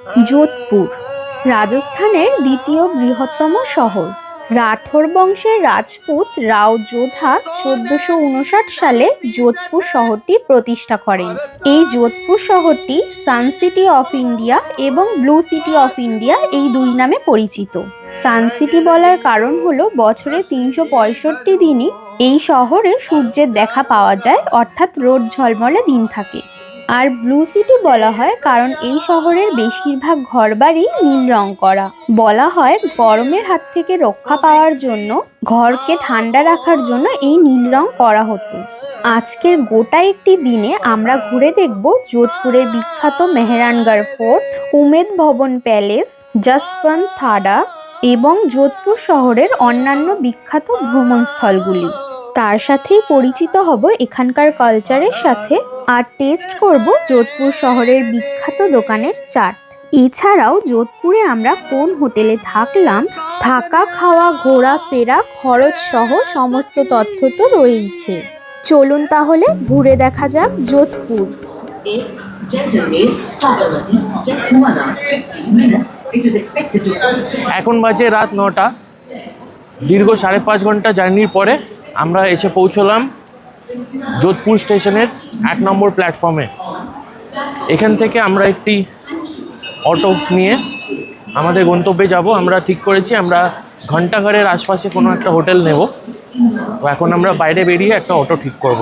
যোধপুর রাজস্থানের দ্বিতীয় বৃহত্তম শহর। রাঠোর বংশের রাজপুত রাও যোধা 1459 সালে যোধপুর শহরটি প্রতিষ্ঠা করেন। এই যোধপুর শহরটি সান সিটি অফ ইন্ডিয়া এবং ব্লু সিটি অফ ইন্ডিয়া এই দুই নামে পরিচিত। সান সিটি বলার কারণ হলো বছরে 365 দিনই এই শহরে সূর্যের দেখা পাওয়া যায়, অর্থাৎ রোদ ঝলমলে দিন থাকে। আর ব্লু সিটি বলা হয় কারণ এই শহরের বেশিরভাগ ঘরবাড়ি নীল রং করা। বলা হয় গরমের হাত থেকে রক্ষা পাওয়ার জন্য, ঘরকে ঠান্ডা রাখার জন্য এই নীল রং করা হতো। আজকের গোটা একটি দিনে আমরা ঘুরে দেখব যোধপুরের বিখ্যাত মেহরানগড় ফোর্ট, উমেদ ভবন প্যালেস, জসবন্ত থাডা এবং যোধপুর শহরের অন্যান্য বিখ্যাত ভ্রমণস্থলগুলি। তার সাথেই পরিচিত হব এখানকার কালচারের সাথে, আর টেস্ট করব যোধপুর শহরের বিখ্যাত দোকানের চাট। এছাড়াও যোধপুরে আমরা কোন হোটেলে থাকলাম, থাকা খাওয়া ঘোরাফেরা খরচ সহ সমস্ত তথ্য তো রয়েইছে। চলুন তাহলে ঘুরে দেখা যাক যোধপুর। এখন বাজে রাত 9টা। দীর্ঘ 5.5 ঘন্টা জার্নির পরে আমরা এসে পৌঁছলাম যোধপুর স্টেশনের 1 নম্বর প্ল্যাটফর্মে। এখান থেকে আমরা একটি অটো নিয়ে আমাদের গন্তব্যে যাব। আমরা ঠিক করেছি আমরা ঘন্টাঘরের আশপাশে কোনো একটা হোটেল নেব। তো এখন আমরা বাইরে বেরিয়ে একটা অটো ঠিক করব।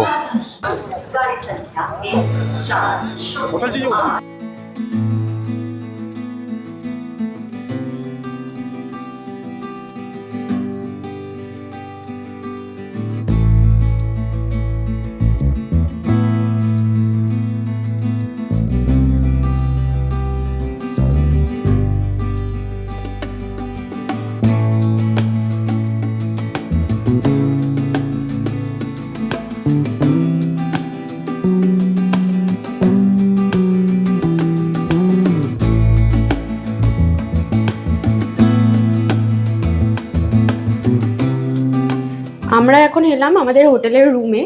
আমরা এখন এলাম আমাদের হোটেলের রুমে,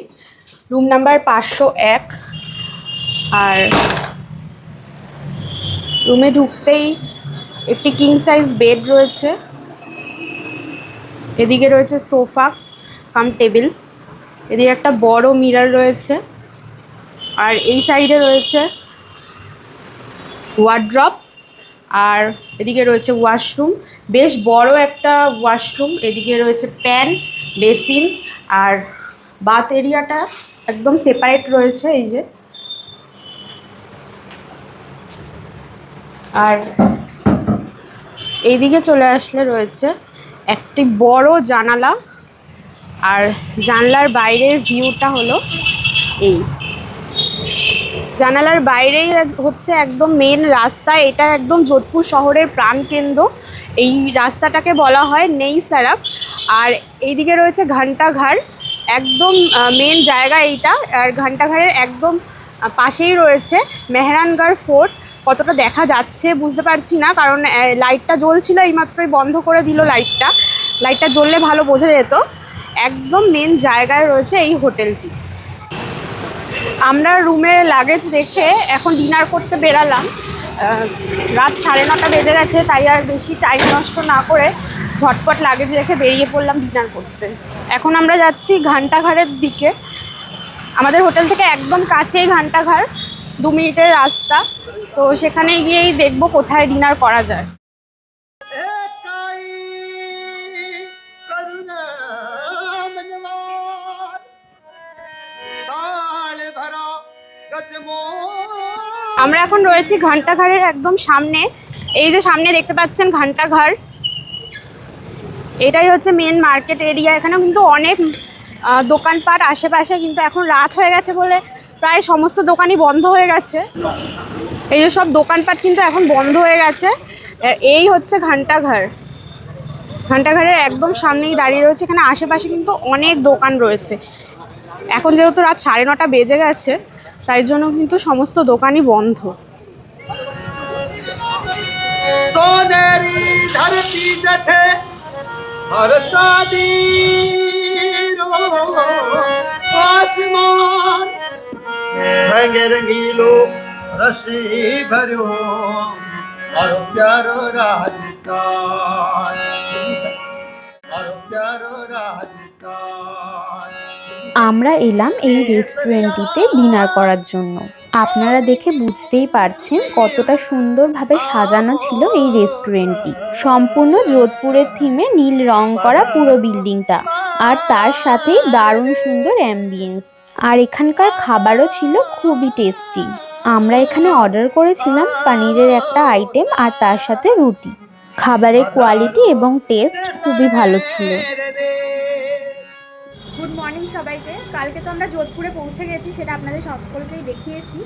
রুম নাম্বার 501। আর রুমে ঢুকতেই একটি কিং সাইজ বেড রয়েছে, এদিকে রয়েছে সোফা কাম টেবিল, এদিকে একটা বড় মিরর রয়েছে, আর এই সাইডে রয়েছে ওয়ার্ড্রপ, আর এদিকে রয়েছে ওয়াশরুম, বেশ বড় একটা ওয়াশরুম। এদিকে রয়েছে প্যান, বেসিন, আর বাথ এরিয়াটা একদম সেপারেট রয়েছে এই যে। আর এইদিকে চলে আসলে রয়েছে একটি বড় জানালা, আর জানলার বাইরের ভিউটা হলো এই। জানালার বাইরেই হচ্ছে একদম মেন রাস্তা, এটা একদম যোধপুর শহরের প্রাণকেন্দ্র। এই রাস্তাটাকে বলা হয় নেই সড়ক। আর এইদিকে রয়েছে ঘণ্টাঘর, একদম মেন জায়গা এইটা। আর ঘণ্টাঘরের একদম পাশেই রয়েছে মেহরানগড় ফোর্ট। কতটা দেখা যাচ্ছে বুঝতে পারছি না, কারণ লাইটটা জ্বলছিল, এইমাত্রই বন্ধ করে দিল লাইটটা জ্বললে ভালো বোঝা যেত। একদম মেন জায়গায় রয়েছে এই হোটেলটি। আমরা রুমে লাগেজ রেখে এখন ডিনার করতে বেরালাম। রাত 9:30 বেজে গেছে, তাই আর বেশি টাইম নষ্ট না করে ঝটপট লাগেজ রেখে বেরিয়ে পড়লাম ডিনার করতে। এখন আমরা যাচ্ছি ঘণ্টাঘরের দিকে। আমাদের হোটেল থেকে একদম কাছেই ঘণ্টাঘর, 2 মিনিটের রাস্তা। তো সেখানে গিয়েই দেখবো কোথায় ডিনার করা যায়। আমরা এখন রয়েছি ঘণ্টাঘরের একদম সামনে। এই যে সামনে দেখতে পাচ্ছেন ঘণ্টাঘর, এটাই হচ্ছে মেন মার্কেট এরিয়া। এখানেও কিন্তু অনেক দোকানপাট আশেপাশে, কিন্তু এখন রাত হয়ে গেছে বলে প্রায় সমস্ত দোকানই বন্ধ হয়ে গেছে। এই যে সব দোকানপাট কিন্তু এখন বন্ধ হয়ে গেছে। এই হচ্ছে ঘণ্টাঘর, ঘণ্টাঘরের একদম সামনেই দাঁড়িয়ে রয়েছে। এখানে আশেপাশে কিন্তু অনেক দোকান রয়েছে। এখন যেহেতু রাত 9:30 বেজে গেছে, তাই জন্য কিন্তু সমস্ত দোকানই বন্ধ। सोनेरी धरती जठे हर चादी आसमान रंग रंगीलो रसी भरियो और प्यारो राजस्थान और प्यारो राजस्थान। আমরা এলাম এই রেস্টুরেন্টটিতে ডিনার করার জন্য। আপনারা দেখে বুঝতেই পারছেন কতটা সুন্দরভাবে সাজানো ছিল এই রেস্টুরেন্টটি। সম্পূর্ণ যোধপুরের থিমে নীল রং করা পুরো বিল্ডিংটা, আর তার সাথেই দারুণ সুন্দর অ্যাম্বিয়েন্স। আর এখানকার খাবারও ছিল খুবই টেস্টি। আমরা এখানে অর্ডার করেছিলাম পনিরের একটা আইটেম আর তার সাথে রুটি। খাবারের কোয়ালিটি এবং টেস্ট খুবই ভালো ছিল। গুড মর্নিং সবাইকে। কালকে তো আমরা যোধপুরে পৌঁছে গেছি, সেটা আপনাদের সকলকেই দেখিয়েছি।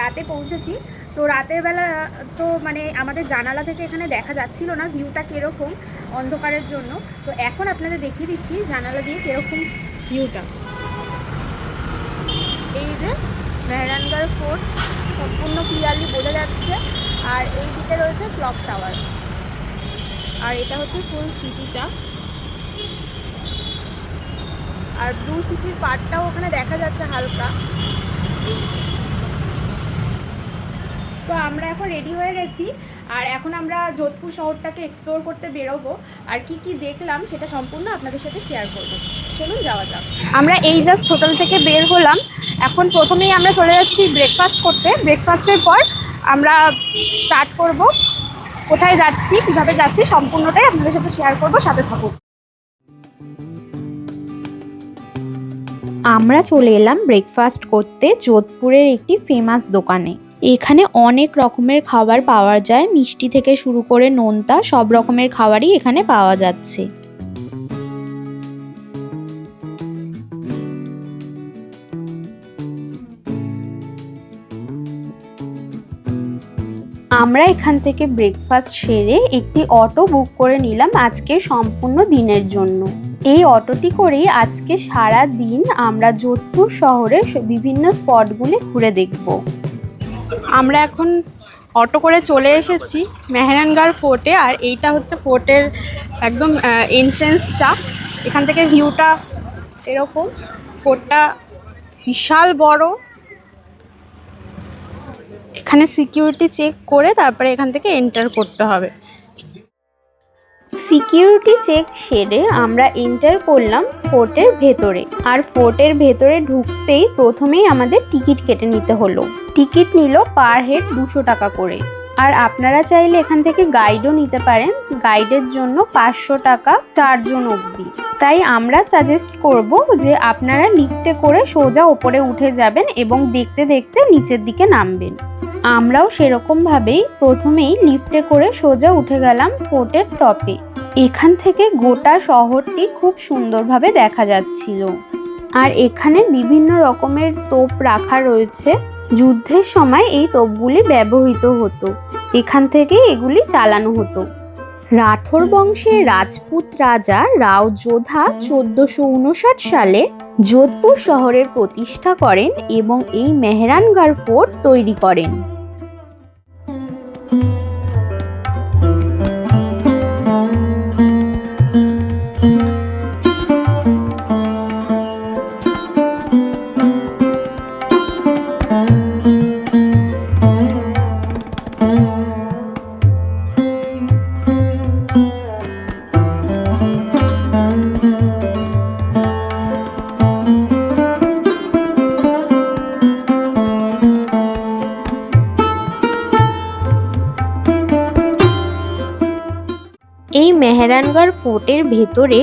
রাতে পৌঁছেছি, তো রাতের বেলা তো মানে আমাদের জানালা থেকে এখানে দেখা যাচ্ছিল না ভিউটা কীরকম অন্ধকারের জন্য। তো এখন আপনাদের দেখিয়ে দিচ্ছি জানালা দিয়ে কীরকম ভিউটা। এই যে মেহরানগড় ফোর্ট সম্পূর্ণ ক্লিয়ারলি বোঝা যাচ্ছে, আর এই দিকে রয়েছে ক্লক টাওয়ার, আর এটা হচ্ছে ফুল সিটিটা। আর ব্লু সিটির পার্টটাও ওখানে দেখা যাচ্ছে হালকা। তো আমরা এখন রেডি হয়ে গেছি, আর এখন আমরা যোধপুর শহরটাকে এক্সপ্লোর করতে বেরোবো। আর কি কি দেখলাম সেটা সম্পূর্ণ আপনাদের সাথে শেয়ার করবো। চলুন যাওয়া যাক। আমরা এই জাস্ট হোটেল থেকে বের হলাম। এখন প্রথমেই আমরা চলে যাচ্ছি ব্রেকফাস্ট করতে। ব্রেকফাস্টের পর আমরা স্টার্ট করব। কোথায় যাচ্ছি, কীভাবে যাচ্ছি সম্পূর্ণটাই আপনাদের সাথে শেয়ার করবো, সাথে থাকুন। আমরা চলে এলাম ব্রেকফাস্ট করতে যোধপুরের একটি ফেমাস দোকানে। এখানে অনেক রকমের খাবার পাওয়া যায়, মিষ্টি থেকে শুরু করে নোনতা সব রকমের খাবারই এখানে পাওয়া যাচ্ছে। আমরা এখান থেকে ব্রেকফাস্ট সেরে একটি অটো বুক করে নিলাম আজকে সম্পূর্ণ দিনের জন্য। এই অটোটি করেই আজকে সারা দিন আমরা যোধপুর শহরের বিভিন্ন স্পটগুলি ঘুরে দেখব। আমরা এখন অটো করে চলে এসেছি মেহরানগড় ফোর্টে, আর এইটা হচ্ছে ফোর্টের একদম এন্ট্রেন্সটা। এখান থেকে ভিউটা এরকম। ফোর্টটা বিশাল বড়। এখানে সিকিউরিটি চেক করে তারপরে এখান থেকে এন্টার করতে হবে। সিকিউরিটি চেক সেরে আমরা এন্টার করলাম ফোর্টের ভেতরে। আর ফোর্টের ভেতরে ঢুকতেই প্রথমেই আমাদের টিকিট কেটে নিতে হলো। টিকিট নিল পার হেড 200 টাকা করে। আর আপনারা চাইলে এখান থেকে গাইডও নিতে পারেন। গাইডের জন্য 500 টাকা 4 জন অবধি। তাই আমরা সাজেস্ট করব যে আপনারা লিফটে করে সোজা ওপরে উঠে যাবেন এবং দেখতে দেখতে নিচের দিকে নামবেন। আমরাও সেরকমভাবেই প্রথমেই লিফটে করে সোজা উঠে গেলাম ফোর্টের টপে। এখান থেকে গোটা শহরটি খুব সুন্দরভাবে দেখা যাচ্ছিল। আর এখানে বিভিন্ন রকমের তোপ রাখা রয়েছে। যুদ্ধের সময় এই তোপগুলি ব্যবহৃত হতো, এখান থেকে এগুলি চালানো হতো। রাঠোর বংশের রাজপুত রাজা রাও যোধা 1459 সালে যোধপুর শহরের প্রতিষ্ঠা করেন এবং এই মেহরানগড় ফোর্ট তৈরি করেন। এই মেহরানগড় ফোর্টের ভেতরে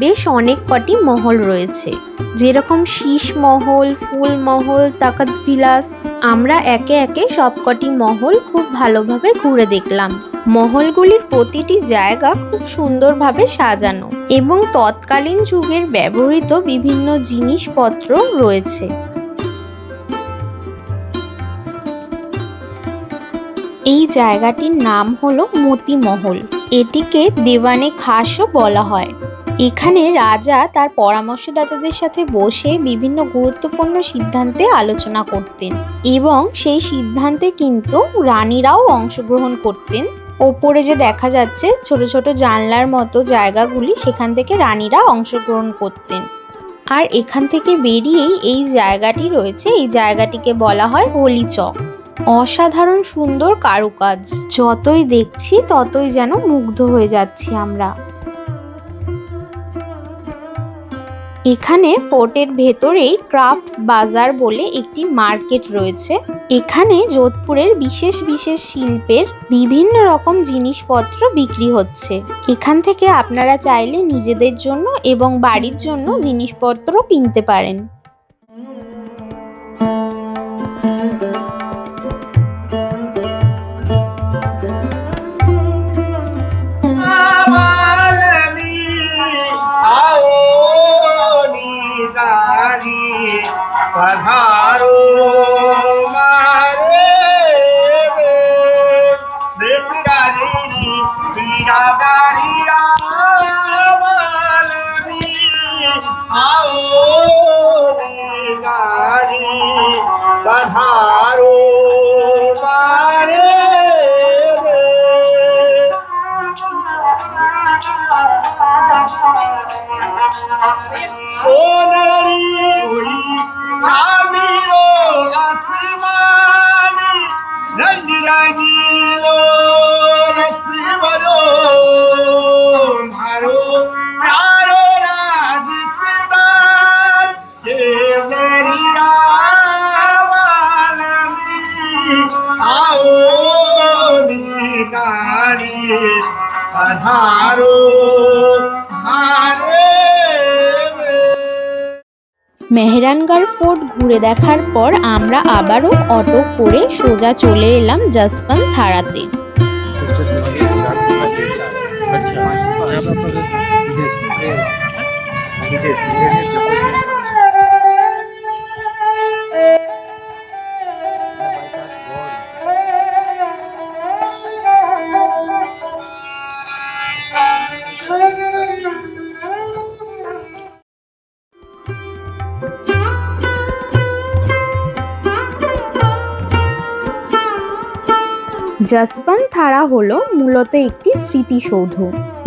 বেশ অনেক কটি মহল রয়েছে, যেরকম শীষ মহল, ফুল মহল, তাকত বিলাস। আমরা একে একে সবকটি মহল খুব ভালোভাবে ঘুরে দেখলাম। মহলগুলির প্রতিটি জায়গা খুব সুন্দরভাবে সাজানো এবং তৎকালীন যুগের ব্যবহৃত বিভিন্ন জিনিসপত্র রয়েছে। এই জায়গাটির নাম হলো মতি মহল। এটিকে দেওয়ানে খাসও বলা হয়। এখানে রাজা তার পরামর্শদাতাদের সাথে বসে বিভিন্ন গুরুত্বপূর্ণ সিদ্ধান্তে আলোচনা করতেন এবং সেই সিদ্ধান্তে কিন্তু রানীরাও অংশগ্রহণ করতেন। ওপরে যে দেখা যাচ্ছে ছোট ছোট জানলার মতো জায়গাগুলি, সেখান থেকে রানীরা অংশগ্রহণ করতেন। আর এখান থেকে বেরিয়েই এই জায়গাটি রয়েছে, এই জায়গাটিকে বলা হয় হোলি চক। অসাধারণ সুন্দর কারুকাজ, যতই দেখছি ততই যেন মুগ্ধ হয়ে যাচ্ছি আমরা। এখানে ফোর্টের ভেতরেই ক্রাফট বাজার বলে একটি মার্কেট রয়েছে। এখানে যোধপুরের বিশেষ বিশেষ শিল্পের বিভিন্ন রকম জিনিসপত্র বিক্রি হচ্ছে। এখান থেকে আপনারা চাইলে নিজেদের জন্য এবং বাড়ির জন্য জিনিসপত্র কিনতে পারেন। पधारो मारे देशगारी हीरादारिया वालमी आओ गारी पधारो मारे सोनरी Camilo Asimani Rangiranilo Rasimano Maro Maro Rajisiman Deveriya Valami Aoni Kari Adharo Hare Mehrangarh fort ঘুরে দেখার পর আমরা আবারও অটো করে সোজা চলে এলাম যশবন্ত থারাতে। যশবন্ত থারা হলো মূলত একটি স্মৃতিসৌধ।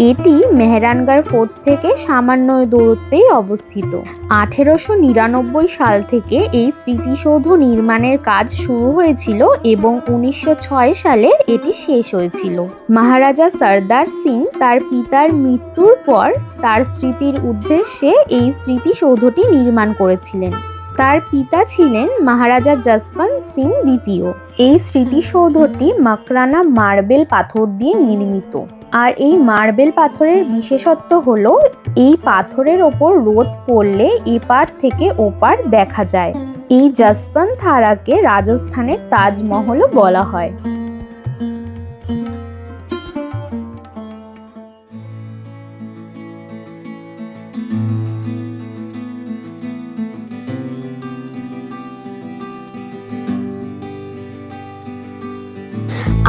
এটি মেহরানগড় ফোর্ট থেকে সামান্য দূরত্বেই অবস্থিত। 1899 সাল থেকে এই স্মৃতিসৌধ নির্মাণের কাজ শুরু হয়েছিল এবং 1906 সালে এটি শেষ হয়েছিল। মহারাজা সর্দার সিং তার পিতার মৃত্যুর পর তার স্মৃতির উদ্দেশ্যে এই স্মৃতিসৌধটি নির্মাণ করেছিলেন। তার পিতা ছিলেন মহারাজা যশবন্ত সিং দ্বিতীয়। এই স্মৃতিসৌধটি মকরানা মার্বেল পাথর দিয়ে নির্মিত। আর এই মার্বেল পাথরের বিশেষত্ব হলো এই পাথরের ওপর রোদ পড়লে এপার থেকে ওপার দেখা যায়। এই যশবন্ত থারাকে রাজস্থানের তাজমহলও বলা হয়।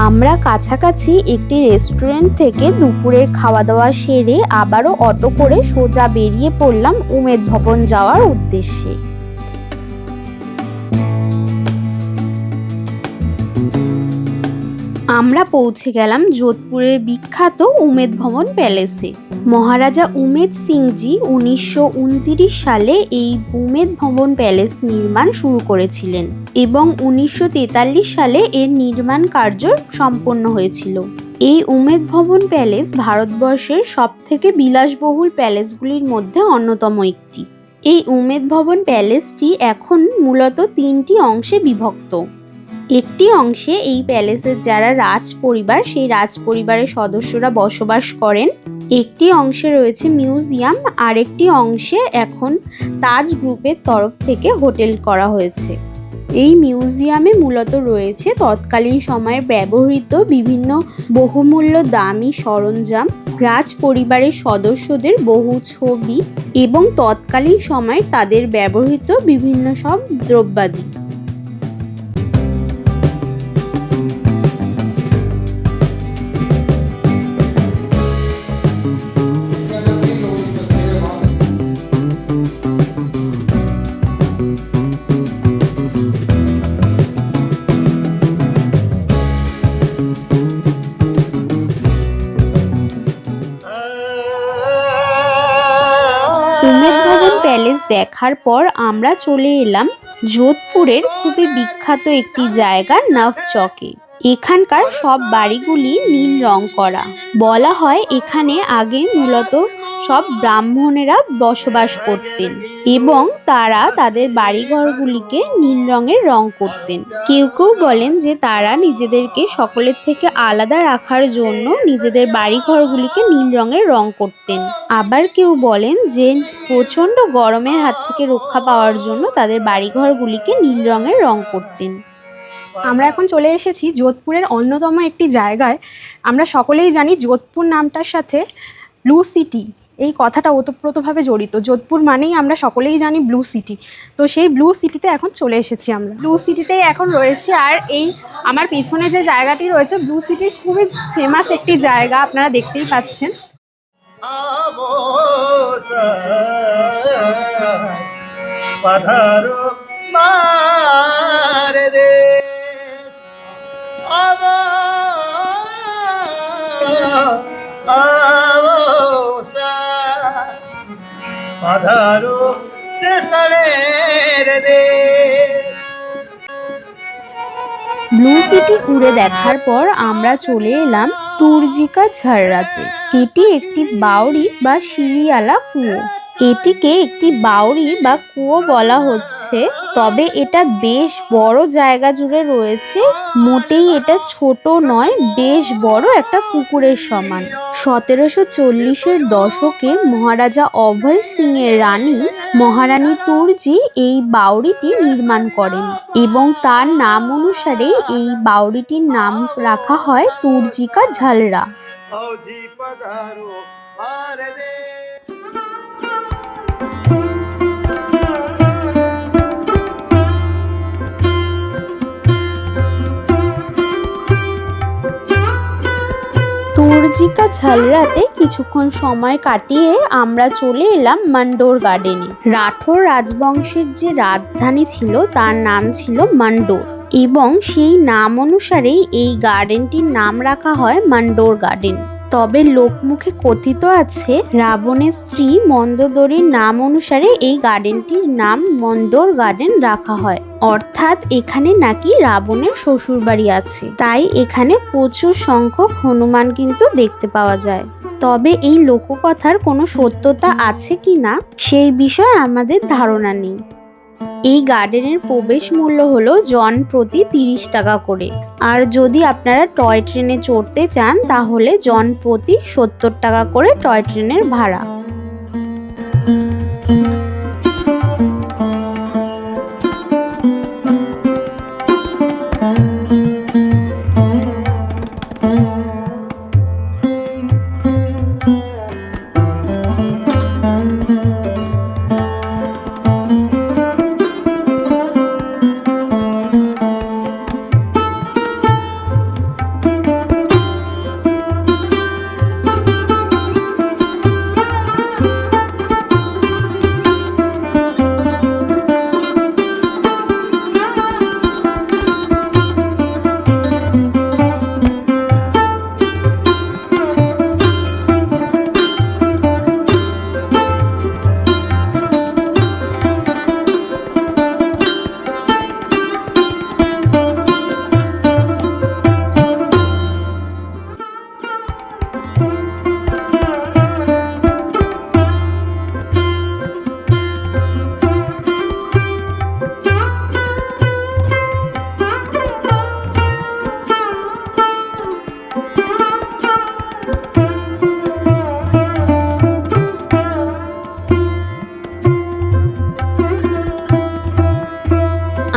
আমরা কাছাকাছি একটি রেস্টুরেন্ট থেকে দুপুরের খাওয়া দাওয়া সেরে আবারও অটো করে সোজা বেরিয়ে পড়লাম উমেদ ভবন যাওয়ার উদ্দেশ্যে। আমরা পৌঁছে গেলাম যোধপুরের বিখ্যাত উমেদ ভবন প্যালেসে। মহারাজা উমেদ সিংজি 1929 সালে এই উমেদ ভবন প্যালেস নির্মাণ শুরু করেছিলেন এবং 1943 সালে এর নির্মাণ কার্য সম্পন্ন হয়েছিল। এই উমেদ ভবন প্যালেস ভারতবর্ষের সবথেকে বিলাসবহুল প্যালেসগুলির মধ্যে অন্যতম একটি। এই উমেদ ভবন প্যালেসটি এখন মূলত 3টি অংশে বিভক্ত। একটি অংশে এই প্যালেসের যারা রাজ পরিবার, সেই রাজ পরিবারের সদস্যরা বসবাস করেন। একটি অংশে রয়েছে মিউজিয়াম, আর একটি অংশে এখন তাজ গ্রুপের তরফ থেকে হোটেল করা হয়েছে। এই মিউজিয়ামে মূলত রয়েছে তৎকালীন সময়ে ব্যবহৃত বিভিন্ন বহুমূল্য দামি সরঞ্জাম, রাজ পরিবারের সদস্যদের বহু ছবি এবং তৎকালীন সময়ে তাদের ব্যবহৃত বিভিন্ন সব দ্রব্যাদি। উমেদ ভবন প্যালেস দেখার পর আমরা চলে এলাম যোধপুরের খুবই বিখ্যাত একটি জায়গা নভচকে। এখানকার সব বাড়িগুলি নীল রং করা। বলা হয় এখানে আগে মূলত সব ব্রাহ্মণেরা বসবাস করতেন এবং তারা তাদের বাড়িঘরগুলিকে নীল রঙের রং করতেন। কেউ কেউ বলেন যে তারা নিজেদেরকে সকলের থেকে আলাদা রাখার জন্য নিজেদের বাড়িঘরগুলিকে নীল রঙের রং করতেন। আবার কেউ বলেন যে প্রচণ্ড গরমের হাত থেকে রক্ষা পাওয়ার জন্য তাদের বাড়িঘরগুলিকে নীল রঙের রং করতেন। আমরা এখন চলে এসেছি যোধপুরের অন্যতম একটি জায়গায়। আমরা সকলেই জানি যোধপুর নামটার সাথে ব্লু সিটি এই কথাটা ওতপ্রোতভাবে জড়িত। যোধপুর মানেই আমরা সকলেই জানি ব্লু সিটি। তো সেই ব্লু সিটিতে এখন চলে এসেছি আমরা। ব্লু সিটিতেই এখন রয়েছে। আর এই আমার পিছনে যে জায়গাটি রয়েছে ব্লু সিটির খুবই ফেমাস একটি জায়গা, আপনারা দেখতেই পাচ্ছেন। পধারো মার দে পধারো চেসড়ের দে। ব্লু সিটি ঘুরে দেখার পর আমরা চলে এলাম তুর্জিকা ঝাড়রাতে। এটি একটি বাউরি বা সিঁড়িওয়ালা কুয়ো। এটিকে একটি বাউরি বা কুয়ো বলা হচ্ছে, তবে এটা বেশ বড় জায়গা জুড়ে রয়েছে। মোটেই এটা ছোট নয়, বেশ বড় একটা পুকুরের সমান। 1740-এর দশকে মহারাজা অভয় সিং এর রানী মহারানী তুর্জি এই বাউরিটি নির্মাণ করেন এবং তার নাম অনুসারে এই বাউরিটির নাম রাখা হয় তুর্জিকা ঝালরা। তুর্জিকা ঝালরাতে কিছুক্ষণ সময় কাটিয়ে আমরা চলে এলাম মন্ডোর গার্ডেনে। রাঠোর রাজবংশের যে রাজধানী ছিল তার নাম ছিল মন্ডোর এবং সেই নাম অনুসারেই এই গার্ডেনটির নাম রাখা হয় মন্ডোর গার্ডেন। তবে লোকমুখে কথিত আছে রাবণের স্ত্রী মন্দোদরীর নাম অনুসারে এই গার্ডেনটির নাম মন্ডোর গার্ডেন রাখা হয়, অর্থাৎ এখানে নাকি রাবণের শ্বশুরবাড়ি আছে, তাই এখানে প্রচুর সংখ্যক হনুমান কিন্তু দেখতে পাওয়া যায়। তবে এই লোককথার কোনো সত্যতা আছে কিনা সেই বিষয়ে আমাদের ধারণা নেই। এই গার্ডেনের প্রবেশ মূল্য হলো জন প্রতি 30 টাকা করে, আর যদি আপনারা টয় ট্রেনে চড়তে চান তাহলে জন প্রতি 70 টাকা করে টয় ট্রেনের ভাড়া।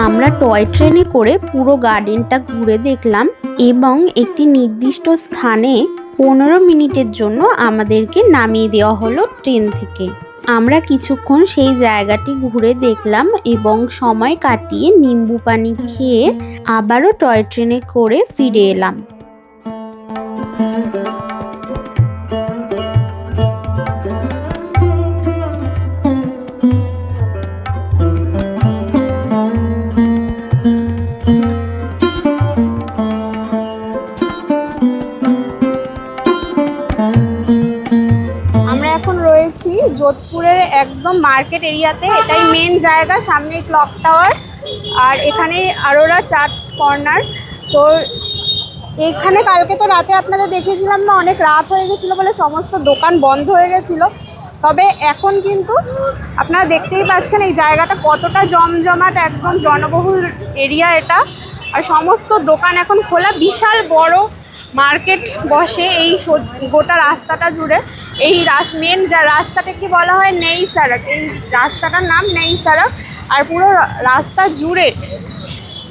আমরা টয় ট্রেনে করে পুরো গার্ডেনটা ঘুরে দেখলাম এবং একটি নির্দিষ্ট স্থানে 15 মিনিটের জন্য আমাদেরকে নামিয়ে দেওয়া হলো ট্রেন থেকে। আমরা কিছুক্ষণ সেই জায়গাটি ঘুরে দেখলাম এবং সময় কাটিয়ে নিম্বু পানি খেয়ে আবারও টয় ট্রেনে করে ফিরে এলাম। যোধপুরের একদম মার্কেট এরিয়াতে, এটাই মেন জায়গা। সামনে ক্লক টাওয়ার আর এখানে আরোরা চাট কর্নার। তো এখানে কালকে তো রাতে আপনাদের দেখিয়েছিলাম না, অনেক রাত হয়ে গেছিলো বলে সমস্ত দোকান বন্ধ হয়ে গেছিলো। তবে এখন কিন্তু আপনারা দেখতেই পাচ্ছেন এই জায়গাটা কতটা জমজমাট, একদম জনবহুল এরিয়া এটা। আর সমস্ত দোকান এখন খোলা, বিশাল বড় মার্কেট বসে এই গোটা রাস্তাটা জুড়ে। এই মেন যা রাস্তাটাকে বলা হয় নেই সড়ক, এই রাস্তাটার নাম নেই সড়ক। আর পুরো রাস্তা জুড়ে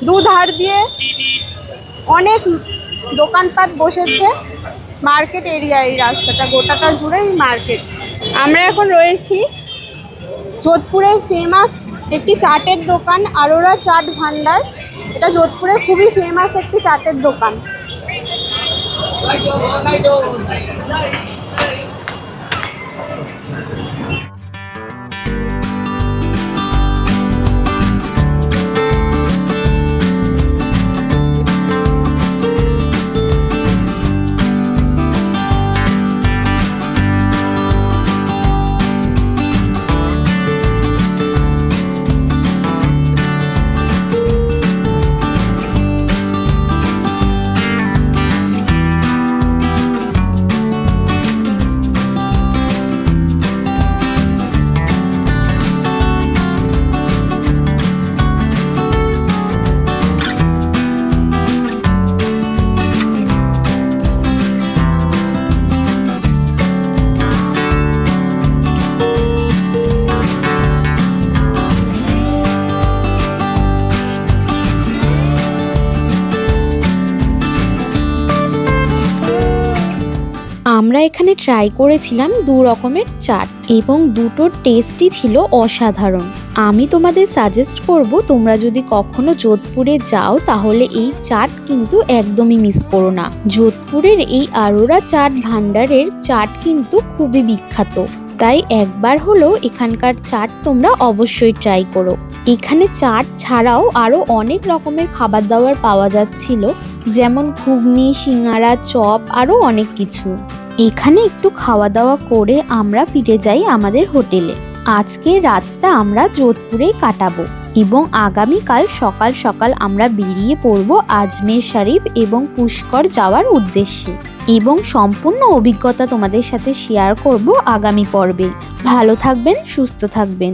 দুধার দিয়ে অনেক দোকানপাট বসেছে, মার্কেট এরিয়া এই রাস্তাটা গোটাটা জুড়েই মার্কেট। আমরা এখন রয়েছি যোধপুরের ফেমাস একটি চাটের দোকান আরোরা চাট ভান্ডার। এটা যোধপুরের খুবই ফেমাস একটি চাটের দোকান। আমরা এখানে ট্রাই করেছিলাম 2 রকমের চাট এবং দুটোর টেস্টই ছিল অসাধারণ। আমি তোমাদের সাজেস্ট করব, তোমরা যদি কখনো যোধপুরে যাও তাহলে এই চাট কিন্তু একদমই মিস করো না। যোধপুরের এই আরোরা চাট ভান্ডারের চাট কিন্তু খুবই বিখ্যাত, তাই একবার হলেও এখানকার চাট তোমরা অবশ্যই ট্রাই করো। এখানে চাট ছাড়াও আরও অনেক রকমের খাবার দাবার পাওয়া যাচ্ছিল, যেমন ঘুগনি, সিঙ্গারা, চপ, আরও অনেক কিছু। এখানে একটু খাওয়া দাওয়া করে আমরা ফিরে যাই আমাদের হোটেলে। আজকে রাতটা আমরা যোধপুরেই কাটাবো এবং আগামীকাল সকাল সকাল আমরা বেরিয়ে পড়ব আজমের শরীফ এবং পুষ্কর যাওয়ার উদ্দেশ্যে, এবং সম্পূর্ণ অভিজ্ঞতা তোমাদের সাথে শেয়ার করব আগামী পর্বে। ভালো থাকবেন, সুস্থ থাকবেন।